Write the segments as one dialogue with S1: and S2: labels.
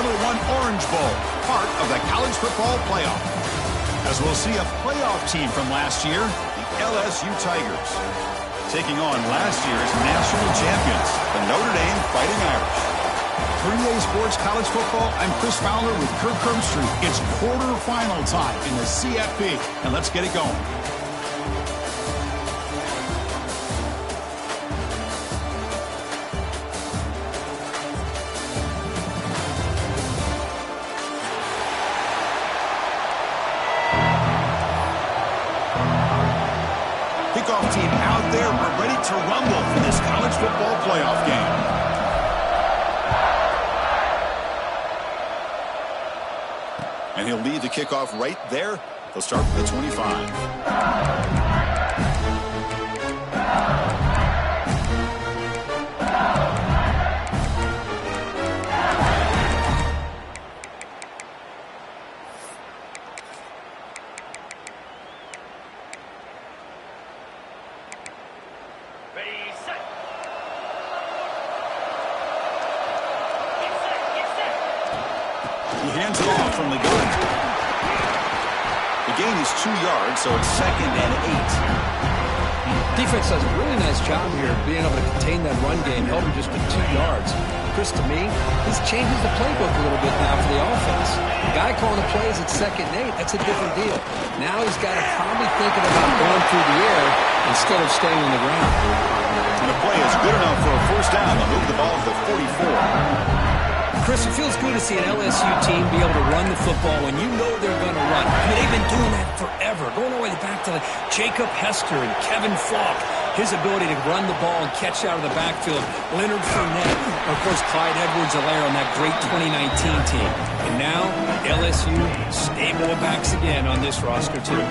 S1: for the Orange Bowl, part of the college football playoff. As we'll see a playoff team from last year, the LSU Tigers, taking on last year's national champions, the Notre Dame Fighting Irish. 3A Sports College Football, I'm Chris Fowler with Kirk Herbstreit. It's quarterfinal time in the CFB, and let's get it going. Kickoff team out there. We're ready to rumble for this college football playoff game. And he'll lead the kickoff right there. They'll start with the 25. He hands it off from the gun. The gain is 2 yards, so it's 2nd and 8.
S2: Defense does a really nice job here being able to contain that run game, held him just with 2 yards. Chris, to me, this changes the playbook a little bit now for the offense. The guy calling the plays at 2nd and 8, that's a different deal. Now he's got to probably thinking about going through the air instead of staying on the ground.
S1: And the play is good enough for a first down. They'll move the ball to the 44.
S2: Chris, it feels good to see an LSU team be able to run the football when you know they're going to run. I mean, they've been doing that forever, going all the way back to Jacob Hester and Kevin Falk. His ability to run the ball and catch out of the backfield. Leonard Fournette, of course, Clyde Edwards-Helaire on that great 2019 team. And now, LSU stable of backs again on this roster, too.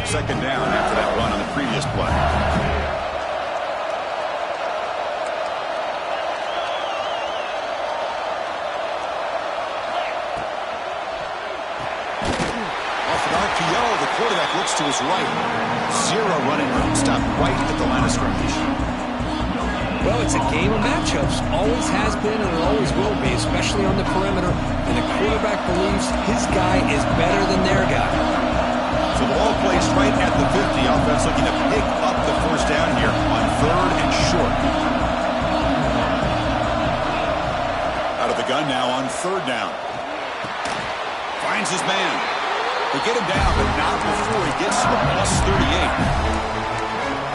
S1: Second down after that run on the previous play. The quarterback looks to his right. Zero running room. Stopped right at the line of scrimmage.
S2: Well, it's a game of matchups. Always has been and it always will be, especially on the perimeter. And the quarterback believes his guy is better than their guy.
S1: So the ball placed right at the 50. Offense looking to pick up the first down here on 3rd and short. Out of the gun now on 3rd down. Finds his man. They get him down, but not before he gets to the plus 38.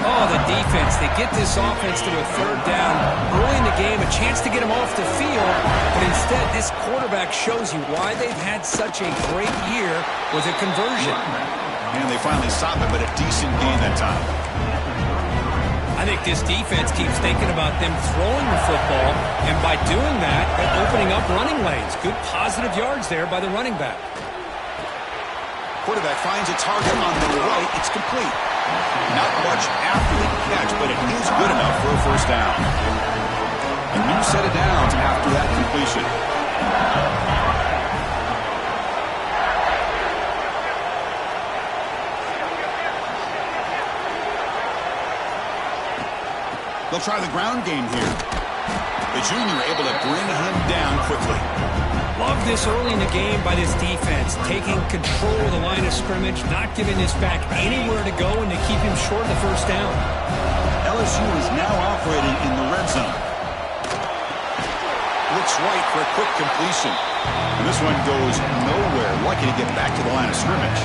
S2: Oh, the defense. They get this offense to a 3rd down. Early in the game, a chance to get him off the field. But instead, this quarterback shows you why they've had such a great year with a conversion.
S1: And they finally stop it, but a decent gain that time.
S2: I think this defense keeps thinking about them throwing the football. And by doing that, they're opening up running lanes. Good positive yards there by the running back.
S1: Quarterback finds a target on the right. It's complete. Not much after the catch, but it is good enough for a first down. A new set of downs after that completion. They'll try the ground game here. The junior able to bring him down quickly.
S2: Love this early in the game by this defense, taking control of the line of scrimmage, not giving this back anywhere to go, and to keep him short of the first down.
S1: LSU is now operating in the red zone. Looks right for a quick completion. And this one goes nowhere. Lucky to get back to the line of scrimmage.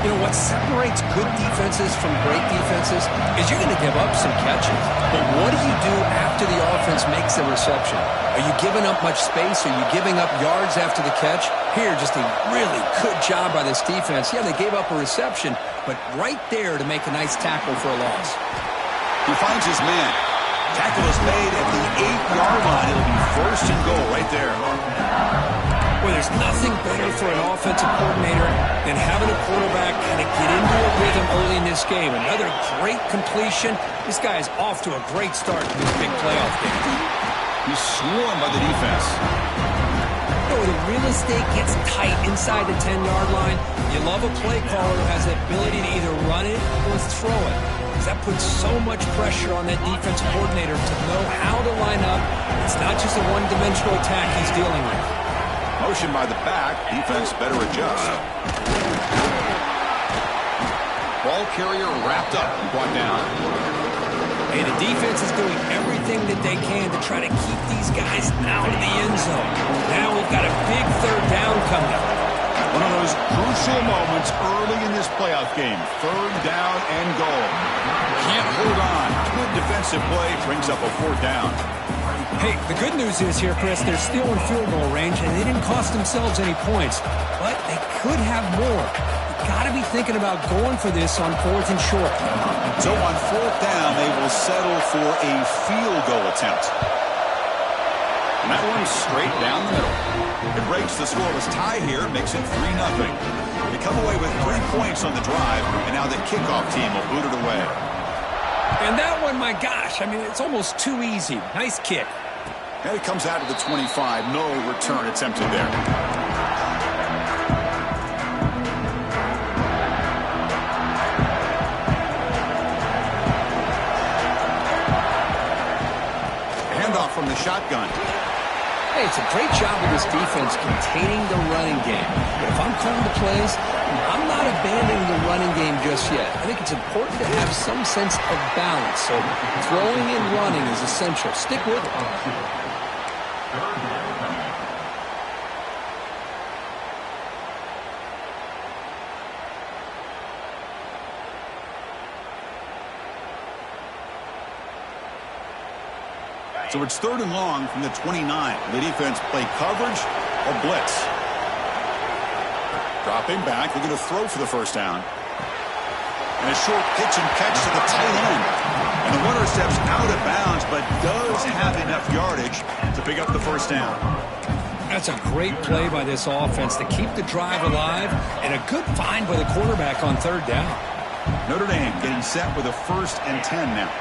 S2: You know, what separates good defenses from great defenses is you're going to give up some catches. But what do you do after the offense makes a reception? Are you giving up much space? Are you giving up yards after the catch? Here, just a really good job by this defense. Yeah, they gave up a reception, but right there to make a nice tackle for a loss.
S1: He finds his man. Tackle is made at the 8-yard line. It'll be 1st and goal right there.
S2: Well, there's nothing better for an offensive coordinator than having a quarterback kind of get into a rhythm early in this game. Another great completion. This guy is off to a great start in this big playoff game.
S1: He's swarmed by the defense.
S2: know, the real estate gets tight inside the 10-yard line. You love a play caller who has the ability to either run it or throw it. Because that puts so much pressure on that defensive coordinator to know how to line up. It's not just a one-dimensional attack he's dealing with.
S1: Motion by the back. Defense better adjust. Ball carrier wrapped up and brought down.
S2: Hey, the defense is doing everything that they can to try to keep these guys out of the end zone. Now we've got a big third down coming up.
S1: One of those crucial moments early in this playoff game. Third down and goal. Can't hold on. Good defensive play brings up a fourth down.
S2: Hey, the good news is here, Chris, they're still in field goal range, and they didn't cost themselves any points. But they could have more. You've got to be thinking about going for this on fourth and short.
S1: So on fourth down, they will settle for a field goal attempt. And that one's straight down the middle. It breaks the scoreless tie here, makes it 3-0. They come away with 3 points on the drive, and now the kickoff team will boot it away.
S2: And that one, my gosh, I mean, it's almost too easy. Nice kick.
S1: And it comes out to the 25. No return attempted there. Handoff from the shotgun.
S2: Hey, it's a great job of this defense containing the running game. But if I'm calling the plays, I'm not abandoning the running game just yet. I think it's important to have some sense of balance. So throwing and running is essential. Stick with it.
S1: So it's third and long from the 29. The defense play coverage or blitz. Dropping back, they're going to throw for the first down. And a short pitch and catch to the tight end. And the runner steps out of bounds, but does have enough yardage to pick up the first down.
S2: That's a great play by this offense to keep the drive alive, and a good find by the quarterback on third down.
S1: Notre Dame getting set with a 1st and 10 now.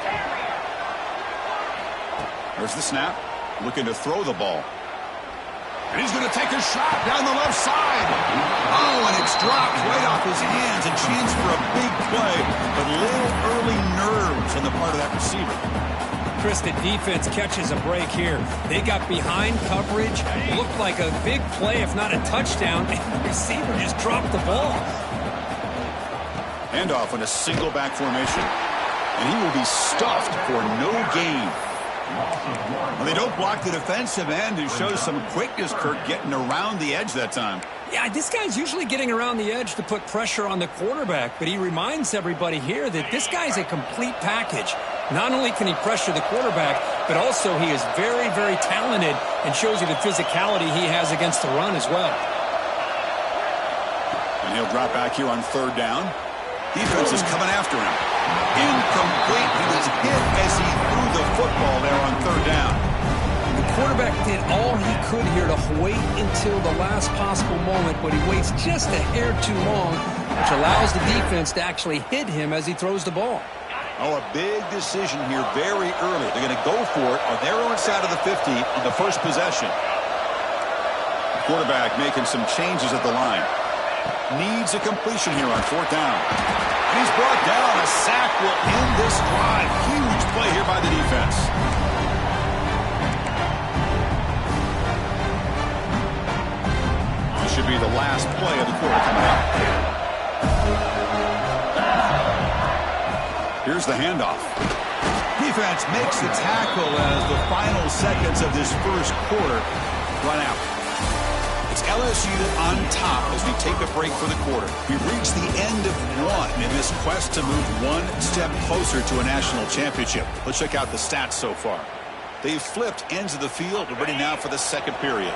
S1: There's the snap, looking to throw the ball. And he's going to take a shot down the left side. Oh, and it's dropped right off his hands. A chance for a big play, but little early nerves on the part of that receiver.
S2: Chris, the defense catches a break here. They got behind coverage. It looked like a big play, if not a touchdown, and the receiver just dropped the ball.
S1: Handoff in a single back formation. And he will be stuffed for no gain. Well, they don't block the defensive end, who shows some quickness, Kirk, getting around the edge that time.
S2: Yeah, this guy's usually getting around the edge to put pressure on the quarterback, but he reminds everybody here that this guy's a complete package. Not only can he pressure the quarterback, but also he is very, very talented and shows you the physicality he has against the run as well.
S1: And he'll drop back here on third down. Defense is coming after him. Incomplete. He was hit as he threw the football there on third down.
S2: The quarterback did all he could here to wait until the last possible moment, but he waits just a hair too long, which allows the defense to actually hit him as he throws the ball.
S1: Oh, a big decision here very early. They're going to go for it on their own side of the 50 on the first possession. The quarterback making some changes at the line. Needs a completion here on fourth down. And he's brought down. A sack will end this drive. Huge play here by the defense. This should be the last play of the quarter coming up. Here's the handoff. Defense makes the tackle as the final seconds of this first quarter run out. It's LSU on top as we take a break for the quarter. We've reached the end of one in this quest to move one step closer to a national championship. Let's check out the stats so far. They've flipped ends of the field. We're ready now for the second period.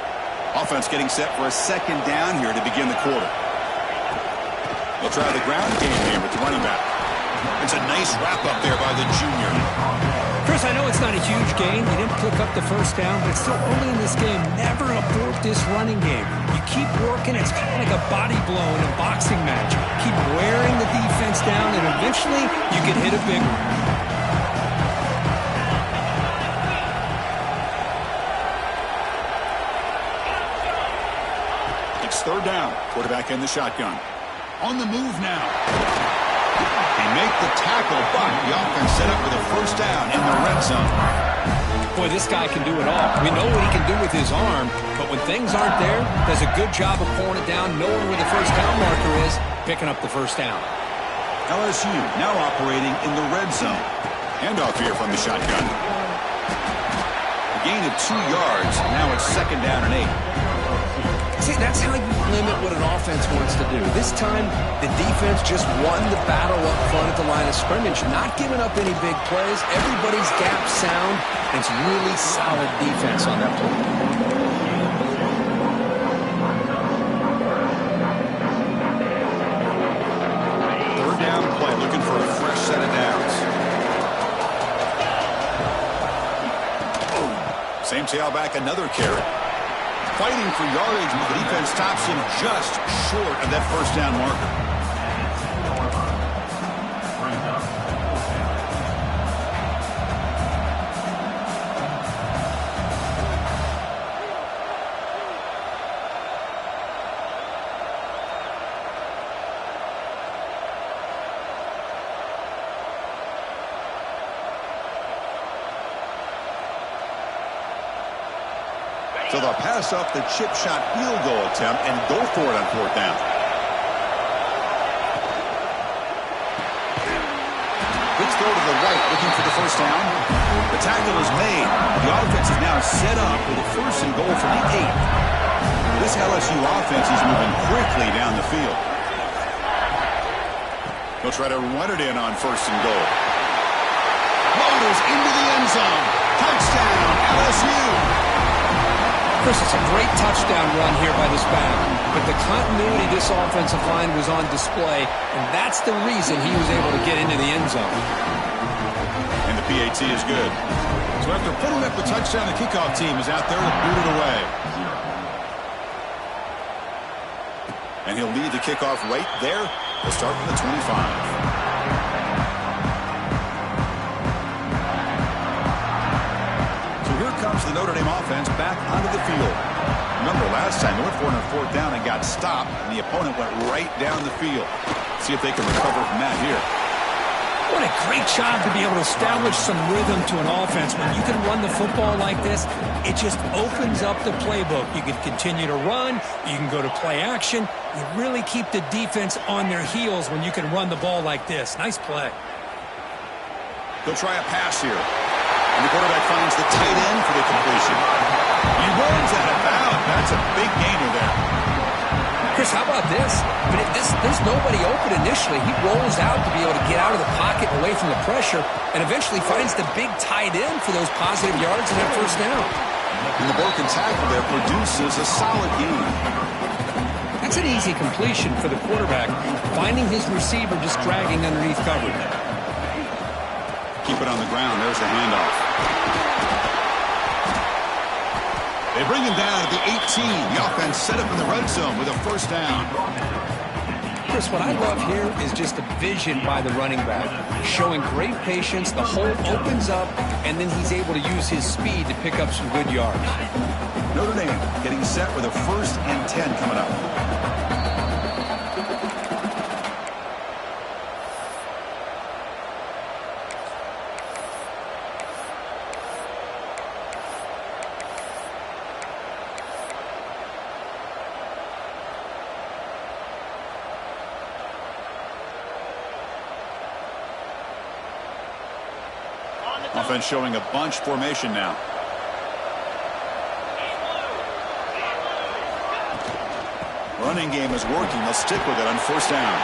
S1: Offense getting set for a second down here to begin the quarter. They'll try the ground game here with the running back. It's a nice wrap-up there by the junior.
S2: Chris, I know it's not a huge gain. You didn't pick up the first down, but it's still early in this game. Never abort this running game. You keep working. It's kind of like a body blow in a boxing match. Keep wearing the defense down, and eventually you can hit a big one.
S1: third down. Quarterback in the shotgun. On the move now. They make the tackle, but the offense set up with a first down in the red zone.
S2: Boy, this guy can do it all. We know what he can do with his arm, but when things aren't there, does a good job of pulling it down, knowing where the first down marker is, picking up the first down.
S1: LSU now operating in the red zone. Handoff here from the shotgun. A gain of 2 yards. Now it's second down and 8.
S2: See, that's how you limit what an offense wants to do. This time, the defense just won the battle up front at the line of scrimmage, not giving up any big plays. Everybody's gap sound. It's really solid defense on that play.
S1: Third down play, looking for a fresh set of downs. Same tailback, another carry. Fighting for yardage, but the defense stops him just short of that first down marker. So they'll pass up the chip shot field goal attempt and go for it on fourth down. Quick throw to the right, looking for the first down. The tackle is made. The offense is now set up with a first and goal from the 8. This LSU offense is moving quickly down the field. They'll try to run it in on first and goal. Loaders into the end zone. Touchdown, LSU.
S2: Chris, it's a great touchdown run here by this back, but the continuity of this offensive line was on display, and that's the reason he was able to get into the end zone.
S1: And the PAT is good. So after putting up the touchdown, the kickoff team is out there to boot it away. And he'll lead the kickoff right there. He'll start from the 25. Comes the Notre Dame offense back onto the field. Remember last time they went for it on fourth down and got stopped, and the opponent went right down the field. See if they can recover from that here.
S2: What a great job to be able to establish some rhythm to an offense. When you can run the football like this, it just opens up the playbook. You can continue to run. You can go to play action. You really keep the defense on their heels when you can run the ball like this. Nice play.
S1: They'll try a pass here. And the quarterback finds the tight end for the completion. He runs out of bounds. That's a big gainer there.
S2: Chris, how about this? But if there's nobody open initially. He rolls out to be able to get out of the pocket away from the pressure and eventually finds the big tight end for those positive yards and that first down.
S1: And the broken tackle there produces a solid gain.
S2: That's an easy completion for the quarterback, finding his receiver just dragging underneath coverage.
S1: Keep it on the ground. There's the handoff. They bring him down at the 18. The offense set up in the red zone with a first down.
S2: Chris, what I love here is just a vision by the running back, showing great patience. The hole opens up, and then he's able to use his speed to pick up some good yards.
S1: Notre Dame getting set with a 1st and 10 coming up. Offense showing a bunch formation now. Running game is working. They'll stick with it on first down.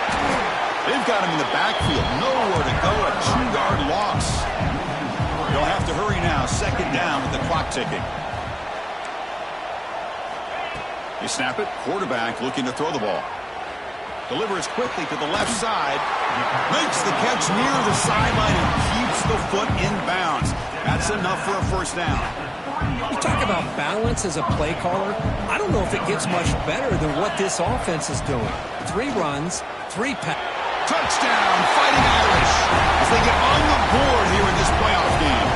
S1: They've got him in the backfield. Nowhere to go. A 2-yard loss. They'll have to hurry now. Second down with the clock ticking. They snap it. Quarterback looking to throw the ball. Delivers quickly to the left side. Makes the catch near the sideline and keeps the foot in bounds. That's enough for a first down.
S2: You talk about balance as a play caller. I don't know if it gets much better than what this offense is doing. 3 runs, 3 passes.
S1: Touchdown, Fighting Irish, as they get on the board here in this playoff game.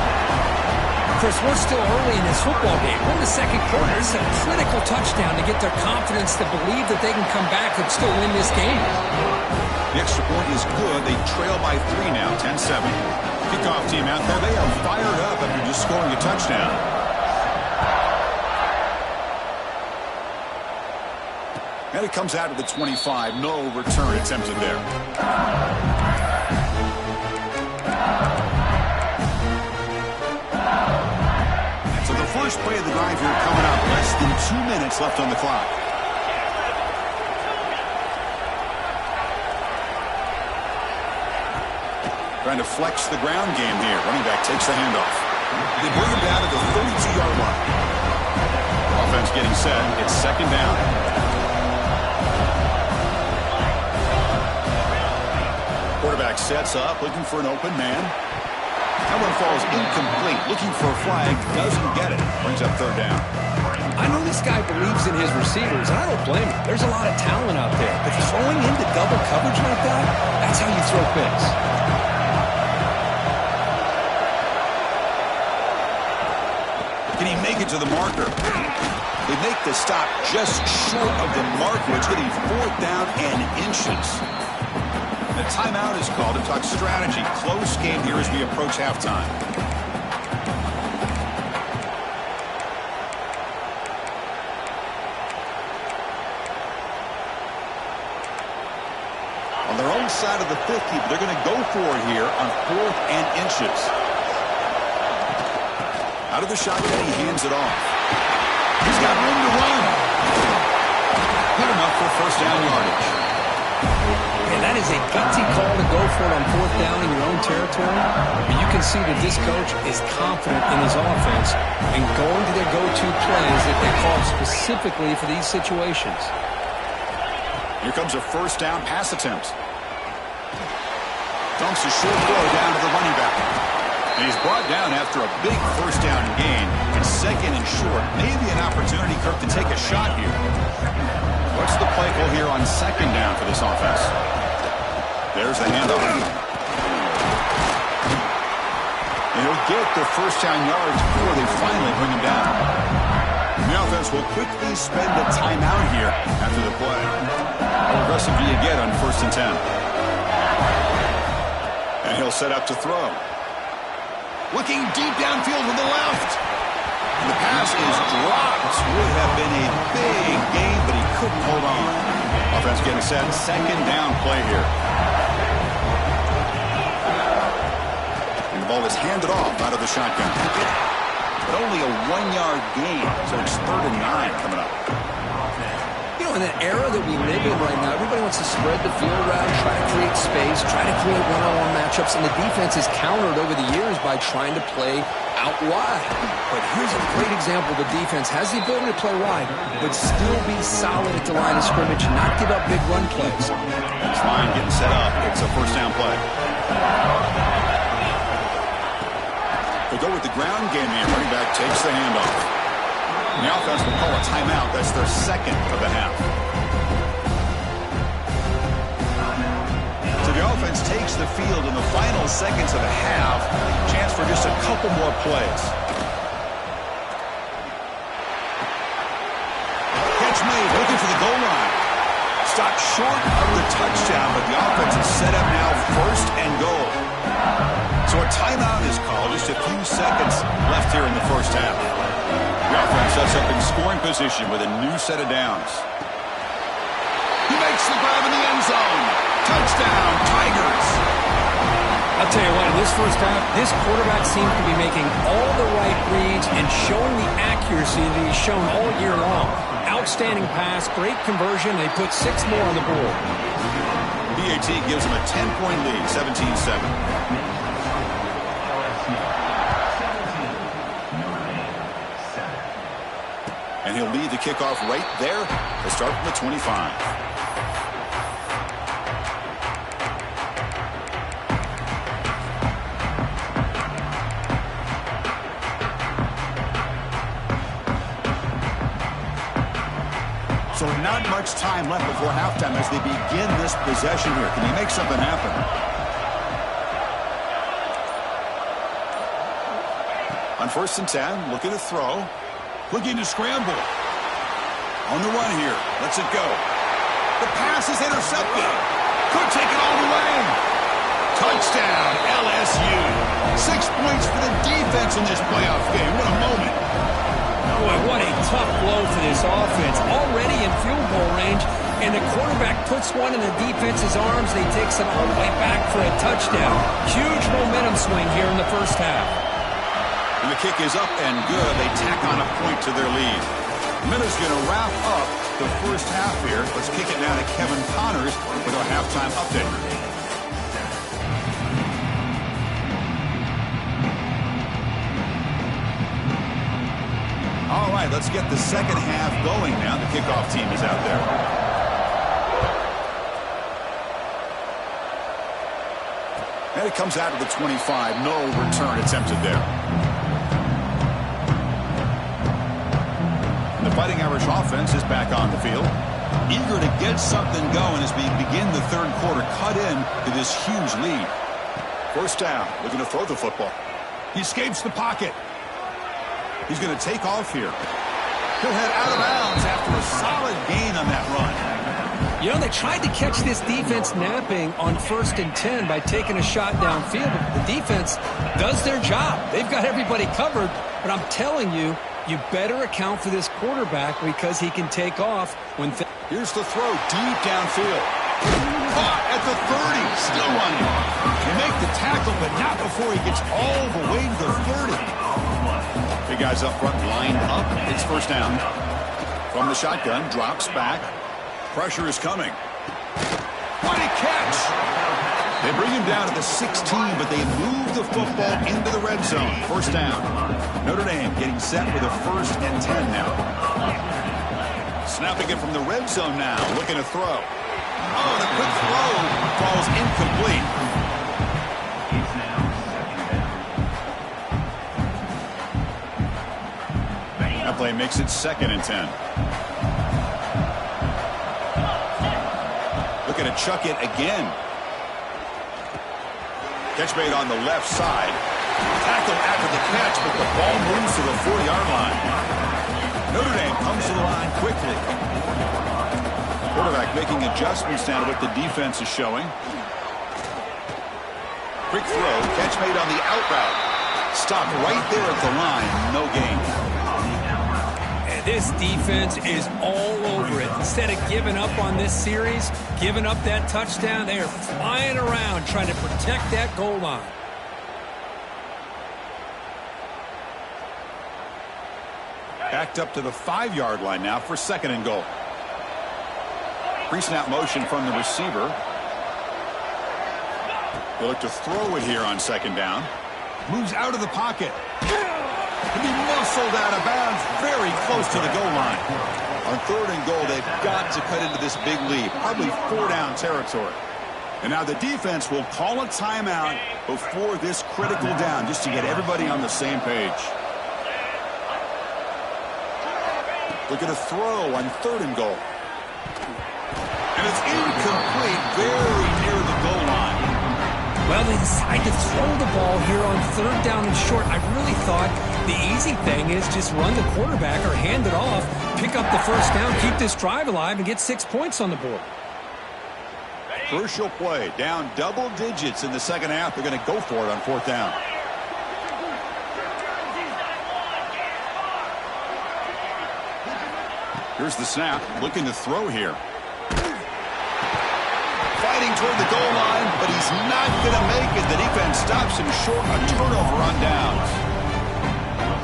S2: Chris, we're still early in this football game. We're in the second quarter. This is a critical touchdown to get their confidence to believe that they can come back and still win this game.
S1: The extra point is good. They trail by 3 now, 10-7. Kickoff team out there. They are fired up after just scoring a touchdown. And it comes out to the 25. No return attempted there. So the first play of the drive here coming up. Less than 2 minutes left on the clock. Trying to flex the ground game here. Running back takes the handoff. They bring him down to the 32-yard line. Offense getting set. It's second down. Quarterback sets up, looking for an open man. That one falls incomplete. Looking for a flag. Doesn't get it. Brings up third down.
S2: I know this guy believes in his receivers, and I don't blame him. There's a lot of talent out there. But throwing into double coverage like that, that's how you throw picks.
S1: Can he make it to the marker? They make the stop just short of the marker. It's getting fourth down and inches. The timeout is called to talk strategy. Close game here as we approach halftime. On their own side of the 50, but they're going to go for it here on fourth and inches. Out of the shotgun, he hands it off. He's got room to run. Good enough for first down yardage.
S2: And that is a gutsy call to go for it on fourth down in your own territory. But you can see that this coach is confident in his offense and going to their go-to plays that they call specifically for these situations.
S1: Here comes a first down pass attempt. Dumps a short throw down to the running back. And he's brought down after a big first down gain. It's second and short. Maybe an opportunity, Kirk, to take a shot here. What's the play call here on second down for this offense? There's the handoff. And he'll get the first down yards before they finally bring him down. And the offense will quickly spend a timeout here after the play. How aggressive do you get on first and 10? And he'll set up to throw. Looking deep downfield to the left. The pass is dropped. Would have been a big gain, but he couldn't hold on. Offense getting set. Second down play here. And the ball is handed off out of the shotgun. But only a 1-yard gain, so it's third and 9 coming up.
S2: You know, in the era that we live in right now, everybody wants to spread the field around, try to create space, try to create one-on-one matchups, and the defense has countered over the years by trying to play out wide. But here's a great example. The defense has the ability to play wide, but still be solid at the line of scrimmage, not give up big run plays.
S1: Next line getting set up. It's a first down play. They go with the ground game here. Running back takes the handoff. And the offense will call a timeout. That's their second of the half. So the offense takes the field in the final seconds of the half. Chance for just a couple more plays. Catch made, looking for the goal line. Stopped short of the touchdown, but the offense is set up now first and goal. So a timeout is called. Just a few seconds left here in the first half. The offense sets up in scoring position with a new set of downs. He makes the grab in the end zone. Touchdown, Tigers.
S2: I'll tell you what, in this first half, this quarterback seems to be making all the right reads and showing the accuracy that he's shown all year long. Outstanding pass, great conversion. They put 6 more on the board.
S1: BAT gives him a 10-point lead, 17-7. And he'll lead the kickoff right there to start from the 25. So not much time left before halftime as they begin this possession here. Can he make something happen? On 1st and 10, looking to throw. Looking to scramble. On the run here. Lets it go. The pass is intercepted. Could take it all the way. Touchdown, LSU. 6 points for the defense in this playoff game. What a moment.
S2: Boy, what a tough blow for this offense. Already in field goal range, and the quarterback puts one in the defense's arms, and he takes it all the way back for a touchdown. Huge momentum swing here in the first half.
S1: And the kick is up and good. They tack on a point to their lead. Miller's going to wrap up the first half here. Let's kick it now to Kevin Connors with our halftime update. All right, let's get the second half going now. The kickoff team is out there. And it comes out of the 25. No return attempted there. The Fighting Irish offense is back on the field. Eager to get something going as we begin the third quarter. Cut in to this huge lead. First down. Looking to throw the football. He escapes the pocket. He's going to take off here. He'll head out of bounds after a solid gain on that run.
S2: You know, they tried to catch this defense napping on 1st and 10 by taking a shot downfield. But the defense does their job. They've got everybody covered. But I'm telling you, you better account for this quarterback because he can take off when...
S1: Here's the throw deep downfield. Caught at the 30. Still running. Can make the tackle, but not before he gets all the way to the 30. Big guys up front lined up. It's first down. From the shotgun, drops back. Pressure is coming. What a catch! They bring him down to the 16, but they move the football into the red zone. First down. Notre Dame getting set with a 1st and 10 now. Snapping it from the red zone now. Looking to throw. Oh, and a quick throw falls incomplete. That play makes it 2nd and 10. Looking to chuck it again. Catch made on the left side. Tackle after the catch, but the ball moves to the 40-yard line. Notre Dame comes to the line quickly. Quarterback making adjustments now to what the defense is showing. Quick throw. Catch made on the out route. Stopped right there at the line. No gain.
S2: This defense is all over it. Instead of giving up on this series, giving up that touchdown, they are flying around trying to protect that goal line.
S1: Backed up to the 5-yard line now for 2nd and goal. Pre-snap motion from the receiver. They'll look to throw it here on 2nd down. Moves out of the pocket. To be muscled out of bounds very close to the goal line. On 3rd and goal, they've got to cut into this big lead. Probably 4-down territory. And now the defense will call a timeout before this critical down just to get everybody on the same page. Look at a throw on 3rd and goal. And it's incomplete, very near the goal line.
S2: Well, they decide to throw the ball here on 3rd down and short. I really thought the easy thing is just run the quarterback or hand it off, pick up the 1st down, keep this drive alive, and get 6 points on the board.
S1: Crucial play. Down double digits in the 2nd half. They're going to go for it on 4th down. Here's the snap. Looking to throw here. Fighting toward the goal line, but he's not going to make it. The defense stops him short. A turnover on downs.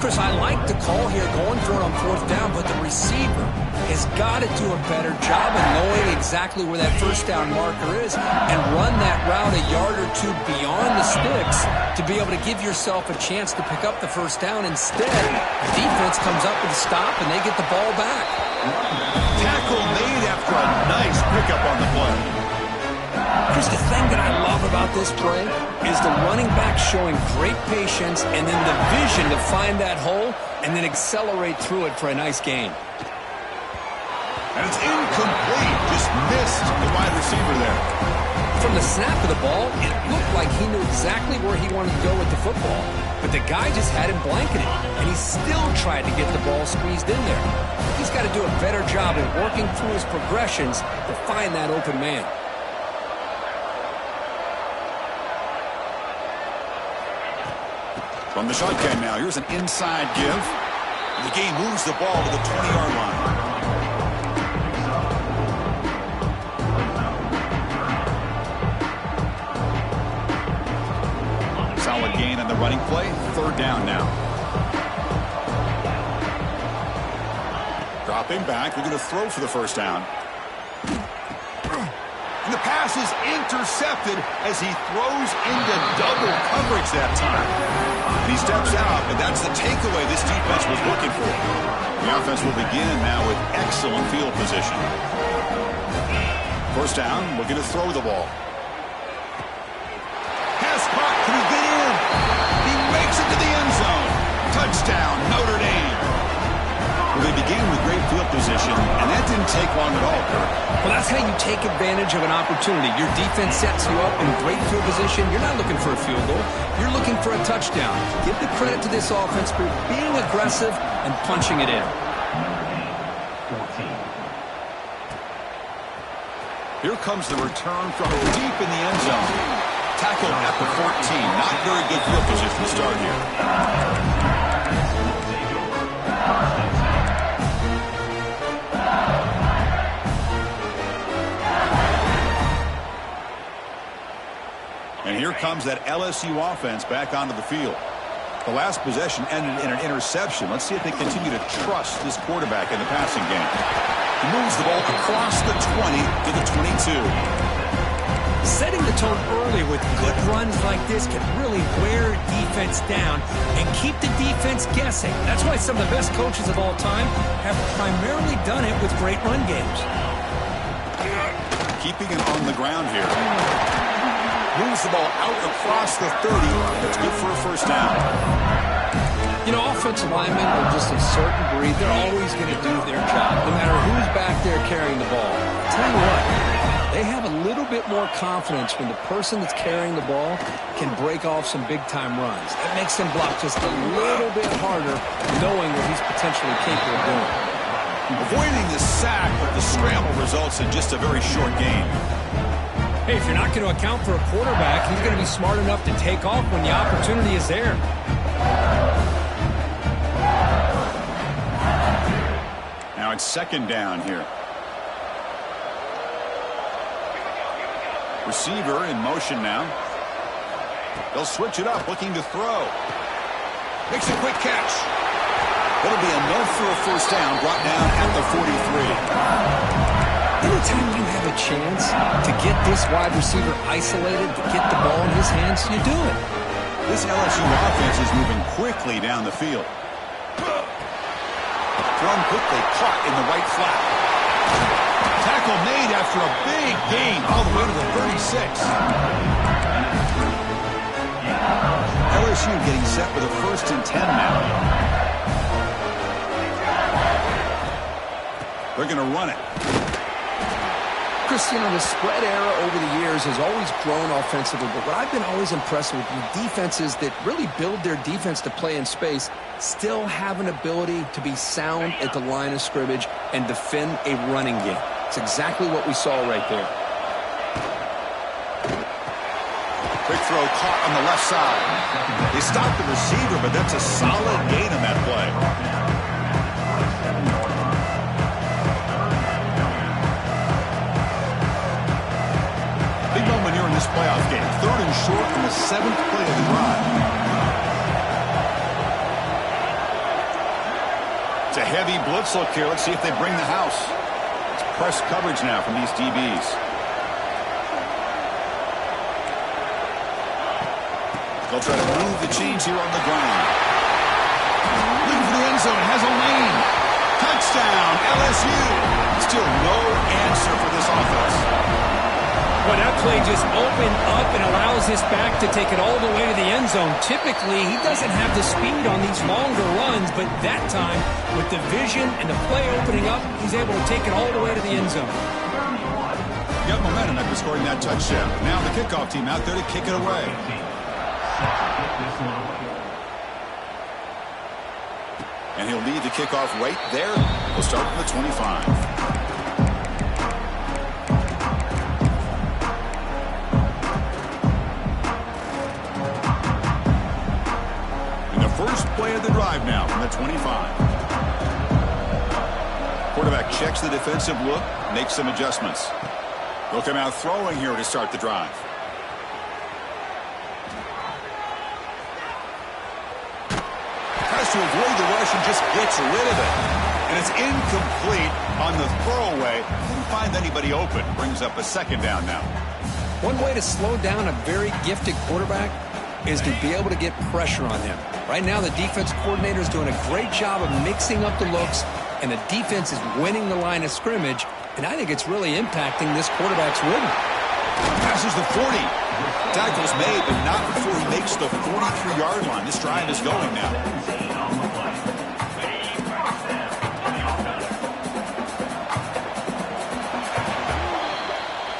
S2: Chris, I like the call here going for it on 4th down, but the receiver has got to do a better job of knowing exactly where that 1st down marker is and run that route a yard or two beyond the sticks to be able to give yourself a chance to pick up the 1st down. Instead, the defense comes up with a stop and they get the ball back.
S1: Tackle made after a nice pickup on the play.
S2: Chris, the thing that I love about this play is the running back showing great patience and then the vision to find that hole and then accelerate through it for a nice gain.
S1: And it's incomplete. Just missed the wide receiver there.
S2: from the snap of the ball, it looked like he knew exactly where he wanted to go with the football. But the guy just had him blanketed, and he still tried to get the ball squeezed in there. He's got to do a better job of working through his progressions to find that open man.
S1: From the shotgun now, here's an inside give. The game moves the ball to the 20-yard line. Solid gain on the running play. Third down now. Dropping back. We're going to throw for the first down. And the pass is intercepted as he throws into double coverage that time. He steps out, but that's the takeaway this defense was looking for. The offense will begin now with excellent field position. First down, looking to throw the ball. Pass caught. Can he get in? He makes it to the end zone. Touchdown, Notre Dame. Well, they began with great field position, and that didn't take long at all, Kurt.
S2: Well, that's how you take advantage of an opportunity. Your defense sets you up in great field position. You're not looking for a field goal. You're looking for a touchdown. Give the credit to this offense for being aggressive and punching it in.
S1: Here comes the return from deep in the end zone. Tackled at the 14. Not very good field position to start here. And here comes that LSU offense back onto the field. The last possession ended in an interception. Let's see if they continue to trust this quarterback in the passing game. He moves the ball across the 20 to the 22.
S2: Setting the tone early with good runs like this can really wear defense down and keep the defense guessing. That's why some of the best coaches of all time have primarily done it with great run games.
S1: Keeping it on the ground here. Moves the ball out across the 30. That's good for a first down.
S2: You know, offensive linemen are just a certain breed. They're always going to do their job, no matter who's back there carrying the ball. I'll tell you what, they have a little bit more confidence when the person that's carrying the ball can break off some big-time runs. That makes them block just a little bit harder, knowing what he's potentially capable of doing.
S1: Avoiding the sack, but the scramble results in just a very short gain.
S2: Hey, if you're not going to account for a quarterback, he's going to be smart enough to take off when the opportunity is there.
S1: Now it's second down here. Receiver in motion now. They'll switch it up, looking to throw. Makes a quick catch. It'll be enough for a first down, brought down at the 43.
S2: Anytime you have a chance to get this wide receiver isolated, to get the ball in his hands, you do it.
S1: This LSU offense is moving quickly down the field. Thrown quickly, caught in the right flat. Tackle made after a big gain all the way to the 36. LSU getting set with a 1st and 10 now. They're going to run it.
S2: Christian, the spread era over the years has always grown offensively, but what I've been always impressed with defenses that really build their defense to play in space still have an ability to be sound at the line of scrimmage and defend a running game. It's exactly what we saw right there.
S1: Quick throw caught on the left side. They stopped the receiver, but that's a solid gain on that play. Big moment here in this playoff game. 3rd and short on the 7th play of the drive. It's a heavy blitz look here. Let's see if they bring the house. It's press coverage now from these DBs. They'll try to move the chains here on the ground. Looking for the end zone. Has a lane. Touchdown, LSU. Still no answer for this offense.
S2: Well, that play just opened up and allows this back to take it all the way to the end zone. Typically, he doesn't have the speed on these longer runs, but that time, with the vision and the play opening up, he's able to take it all the way to the end zone.
S1: Got momentum after scoring that touchdown. Now the kickoff team out there to kick it away. And he'll lead the kickoff right there. We'll start from the 25. And the first play of the drive now from the 25. Quarterback checks the defensive look, makes some adjustments. They'll come out throwing here to start the drive. Tries to avoid the rush and just gets rid of it. And it's incomplete on the throwaway. Didn't find anybody open. Brings up a second down now.
S2: One way to slow down a very gifted quarterback is to be able to get pressure on him. Right now, the defense coordinator is doing a great job of mixing up the looks, and the defense is winning the line of scrimmage, and I think it's really impacting this quarterback's rhythm.
S1: Passes the 40. Tackle's made, but not before he makes the 43-yard line. This drive is going now.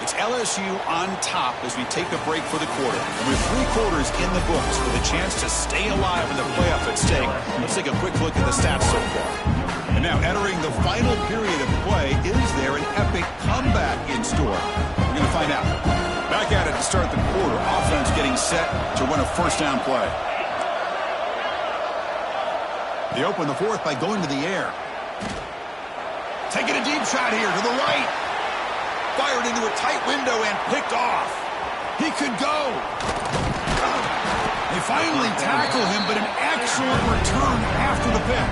S1: It's LSU on top as we take a break for the quarter. And with 3 quarters in the books with a chance to stay alive in the playoff at stake, let's take a quick look at the stats so far. And now entering the final period of play, is there an epic comeback in store? We're going to find out. Back at it to start the quarter. Offense getting set to run a first down play. They open the fourth by going to the air. Taking a deep shot here to the right. Fired into a tight window and picked off. He could go. They finally tackle him, but an excellent return after the pick.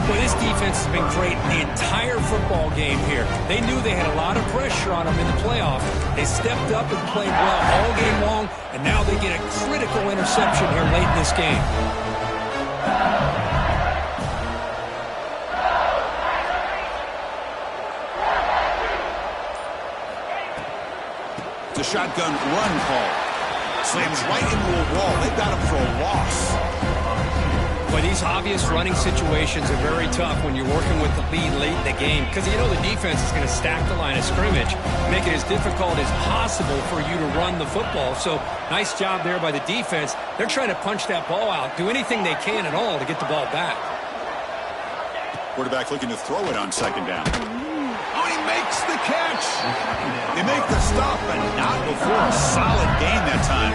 S2: Well, this defense has been great the entire football game here. They knew they had a lot of pressure on them in the playoff. They stepped up and played well all game long, and now they get a critical interception here late in this game.
S1: It's a shotgun run call. Slams right into a wall. They've got him for a loss.
S2: But these obvious running situations are very tough when you're working with the lead late in the game, because you know the defense is going to stack the line of scrimmage, make it as difficult as possible for you to run the football. So nice job there by the defense. They're trying to punch that ball out, do anything they can at all to get the ball back.
S1: Quarterback looking to throw it on second down. Oh, he makes the catch. They make the stop, but not before a solid gain that time.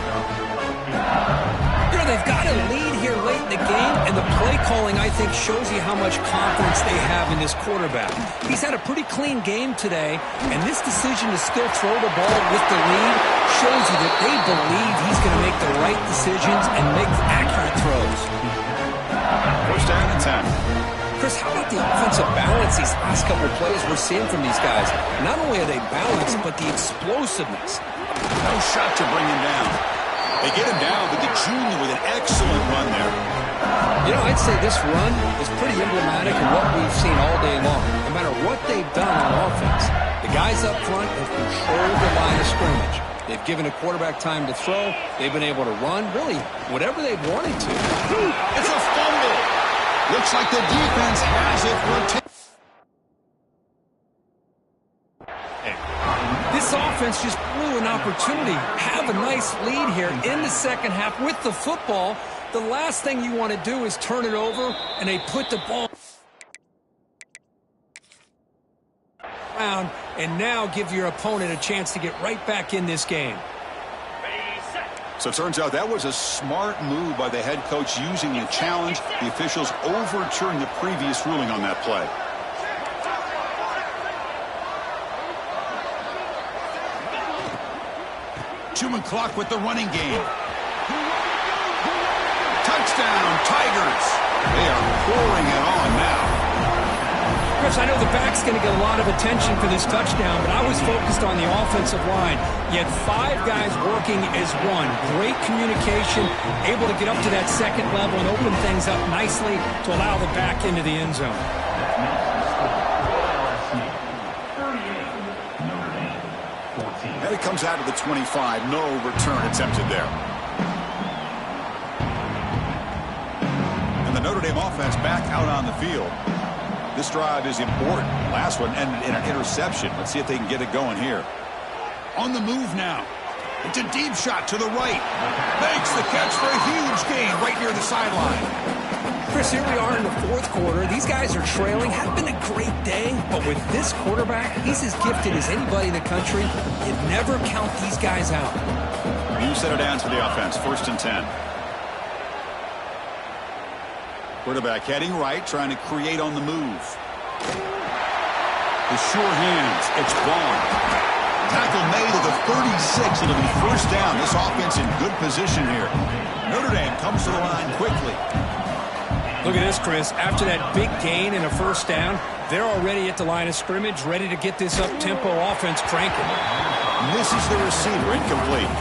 S2: You know, they've got a lead here late in the game, and the play calling, I think, shows you how much confidence they have in this quarterback. He's had a pretty clean game today, and this decision to still throw the ball with the lead shows you that they believe he's going to make the right decisions and make accurate throws.
S1: First down and 10.
S2: Chris, how about the offensive balance these last couple of plays we're seeing from these guys? Not only are they balanced, but the explosiveness.
S1: No shot to bring him down. They get him down, but the junior with an excellent run there.
S2: You know, I'd say this run is pretty emblematic of what we've seen all day long. No matter what they've done on offense, the guys up front have controlled the line of scrimmage. They've given a quarterback time to throw. They've been able to run, really, whatever they've wanted to.
S1: It's a fumble. Looks like the defense has it.
S2: This offense just blew an opportunity. Have a nice lead here in the second half with the football. The last thing you want to do is turn it over, and they put the ball around and now give your opponent a chance to get right back in this game.
S1: So it turns out that was a smart move by the head coach using the challenge. The officials overturned the previous ruling on that play. Chewing clock with the running game. Touchdown, Tigers. They are pouring it on now.
S2: Chris, I know the back's going to get a lot of attention for this touchdown, but I was focused on the offensive line. You had 5 guys working as one. Great communication, able to get up to that second level and open things up nicely to allow the back into the end zone.
S1: And it comes out of the 25. No return attempted there. And the Notre Dame offense back out on the field. This drive is important. Last one ended in an interception. Let's see if they can get it going here. On the move now. It's a deep shot to the right. Makes the catch for a huge gain right near the sideline.
S2: Chris, here we are in the fourth quarter. These guys are trailing. Hadn't been a great day, but with this quarterback, he's as gifted as anybody in the country. You never count these guys out.
S1: You set it down to the offense. 1st and 10. Quarterback heading right, trying to create on the move. The sure hands. It's Vaughn. Tackle made at the 36. It'll be 1st down. This offense in good position here. Notre Dame comes to the line quickly.
S2: Look at this, Chris. After that big gain and a 1st down, they're already at the line of scrimmage, ready to get this up-tempo offense cranking.
S1: Misses the receiver, incomplete.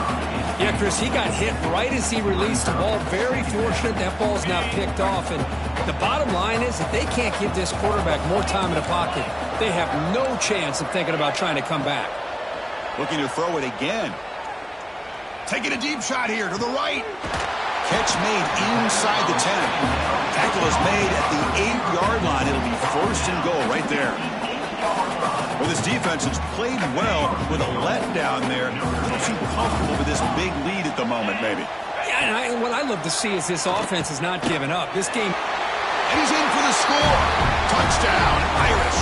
S2: Yeah, Chris, he got hit right as he released the ball. Very fortunate that ball's not picked off. And the bottom line is that they can't give this quarterback more time in the pocket. They have no chance of thinking about trying to come back.
S1: Looking to throw it again. Taking a deep shot here to the right. Catch made inside the 10. Tackle is made at the 8-yard line. It'll be 1st and goal right there. Well, this defense has played well with a letdown there. A little too comfortable with this big lead at the moment, maybe.
S2: Yeah, and what I love to see is this offense is not giving up. This game...
S1: And he's in for the score. Touchdown, Irish.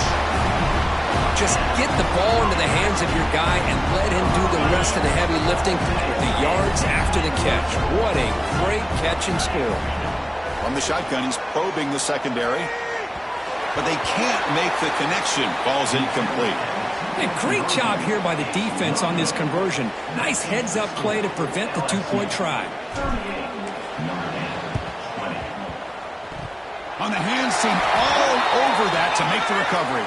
S2: Just get the ball into the hands of your guy and let him do the rest of the heavy lifting with the yards after the catch. What a great catch and score.
S1: From the shotgun, he's probing the secondary. But they can't make the connection. Ball's incomplete.
S2: And great job here by the defense on this conversion. Nice heads-up play to prevent the 2-point try.
S1: On the hands team, all over that to make the recovery.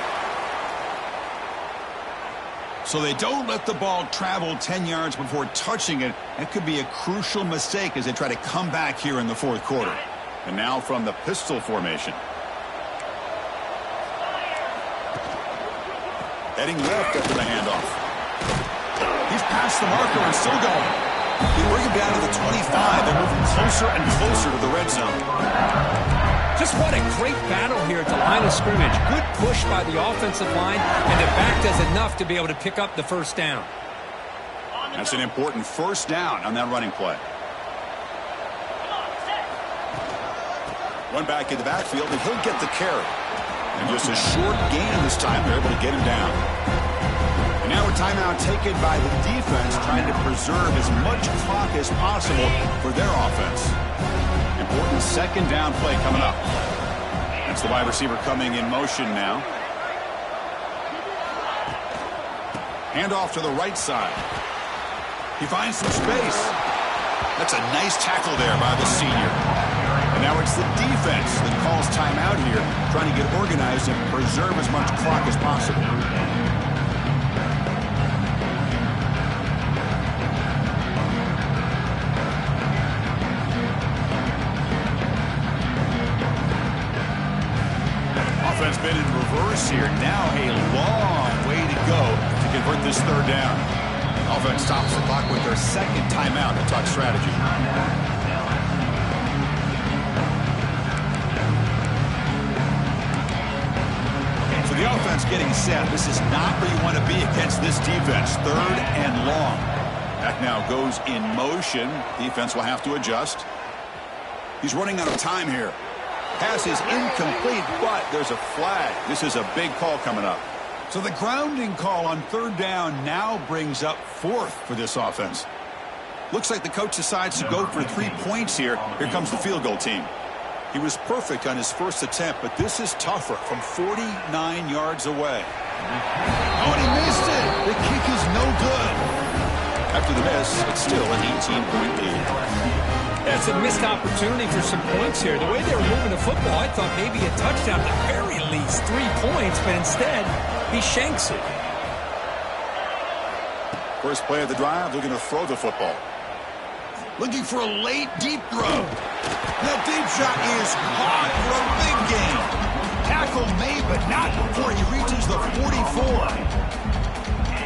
S1: So they don't let the ball travel 10 yards before touching it. That could be a crucial mistake as they try to come back here in the 4th quarter. And now from the pistol formation. Heading left after the handoff. He's past the marker and still going. They bring him down to the 25. They're moving closer and closer to the red zone.
S2: Just what a great battle here at the line of scrimmage. Good push by the offensive line, and the back does enough to be able to pick up the 1st down.
S1: That's an important 1st down on that running play. One back in the backfield, and he'll get the carry. And just a short gain this time, they're able to get him down. And now a timeout taken by the defense, trying to preserve as much clock as possible for their offense. Important 2nd down play coming up. That's the wide receiver coming in motion now. Handoff to the right side. He finds some space. That's a nice tackle there by the senior. And now it's the defense that calls timeout here, trying to get organized and preserve as much clock as possible. Offense been in reverse here. Now a long way to go to convert this 3rd down. Offense stops the clock with their 2nd timeout to talk strategy. So the offense getting set. This is not where you want to be against this defense. 3rd and long. Back now goes in motion. Defense will have to adjust. He's running out of time here. Pass is incomplete, but there's a flag. This is a big call coming up. So the grounding call on 3rd down now brings up 4th for this offense. Looks like the coach decides to go for 3 points here. Here comes the field goal team. He was perfect on his 1st attempt, but this is tougher from 49 yards away. Oh, and he missed it. The kick is no good. After the miss, it's still an 18-point lead.
S2: That's a missed opportunity for some points here. The way they were moving the football, I thought maybe a touchdown, at the very least 3 points, but instead, he shanks it.
S1: First play of the drive, looking to throw the football. Looking for a late, deep throw. That deep shot is caught for a big gain. Tackle made, but not before he reaches the 44.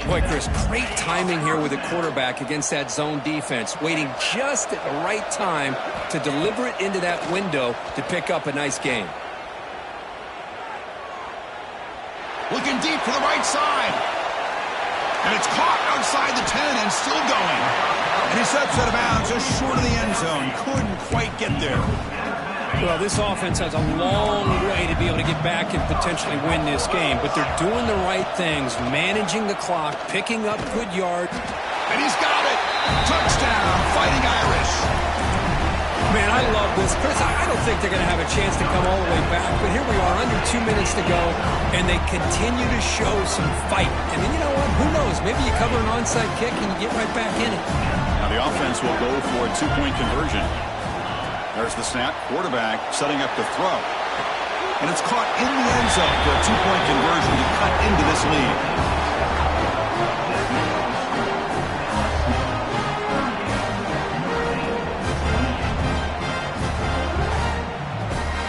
S2: Boy, Chris, great timing here with the quarterback against that zone defense, waiting just at the right time to deliver it into that window to pick up a nice gain.
S1: Looking deep to the right side. And it's caught outside the 10 and still going. And he steps out of bounds just short of the end zone. Couldn't quite get there.
S2: Well, this offense has a long way to be able to get back and potentially win this game. But they're doing the right things, managing the clock, picking up good yards.
S1: And he's got it. Touchdown, Fighting Irish.
S2: Man, I love this. Chris, I don't think they're going to have a chance to come all the way back. But here we are, under 2 minutes to go, and they continue to show some fight. And then, you know what? Who knows? Maybe you cover an onside kick and you get right back in it.
S1: Now the offense will go for a 2-point conversion. There's the snap. Quarterback setting up the throw. And it's caught in the end zone for a 2-point conversion to cut into this lead.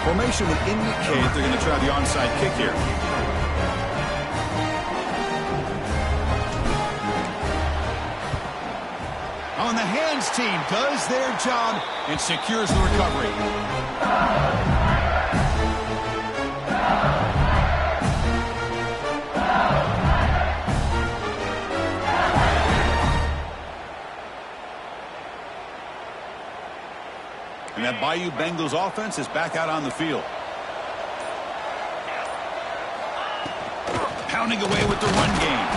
S1: Formation would indicate they're going to try the onside kick here. On the hands team does their job and secures the recovery. And that Bayou Bengals offense is back out on the field. Pounding away with the run game.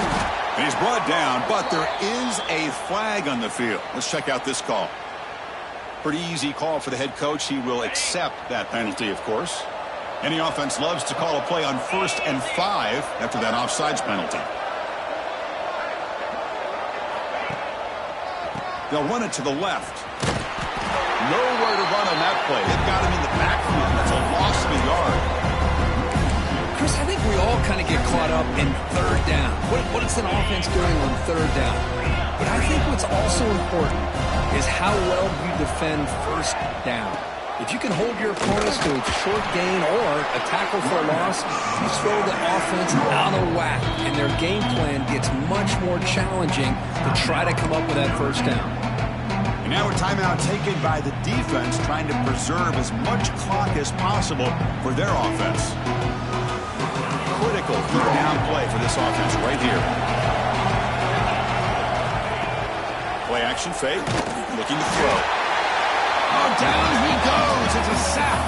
S1: And he's brought down, but there is a flag on the field. Let's check out this call. Pretty easy call for the head coach. He will accept that penalty, of course. Any offense loves to call a play on 1st and 5 after that offsides penalty. They'll run it to the left. Nowhere to run on that play. They've got him in the backfield. That's a loss of a yard.
S2: Chris, I think we all kind of get caught up in 3rd down. What is an offense doing on 3rd down? But I think what's also important is how well you defend 1st down. If you can hold your opponents to a short gain or a tackle for a loss, you throw the offense out of whack, and their game plan gets much more challenging to try to come up with that 1st down.
S1: And now a timeout taken by the defense, trying to preserve as much clock as possible for their offense. Critical 3rd down play for this offense right here. Play action fake, looking to throw. Oh, down he goes. It's a sack.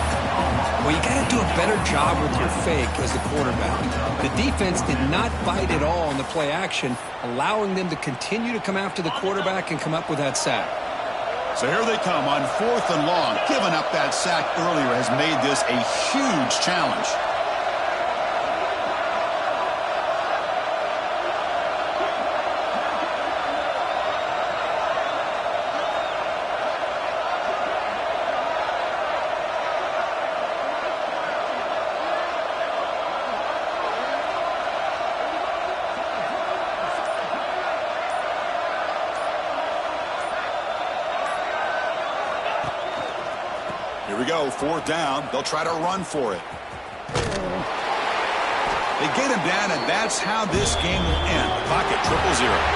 S2: Well, you got to do a better job with your fake as the quarterback. The defense did not bite at all on the play action, allowing them to continue to come after the quarterback and come up with that sack.
S1: So here they come on 4th and long. Giving up that sack earlier has made this a huge challenge. Here we go, 4th down. They'll try to run for it. They get him down, and that's how this game will end. Pocket 0-0.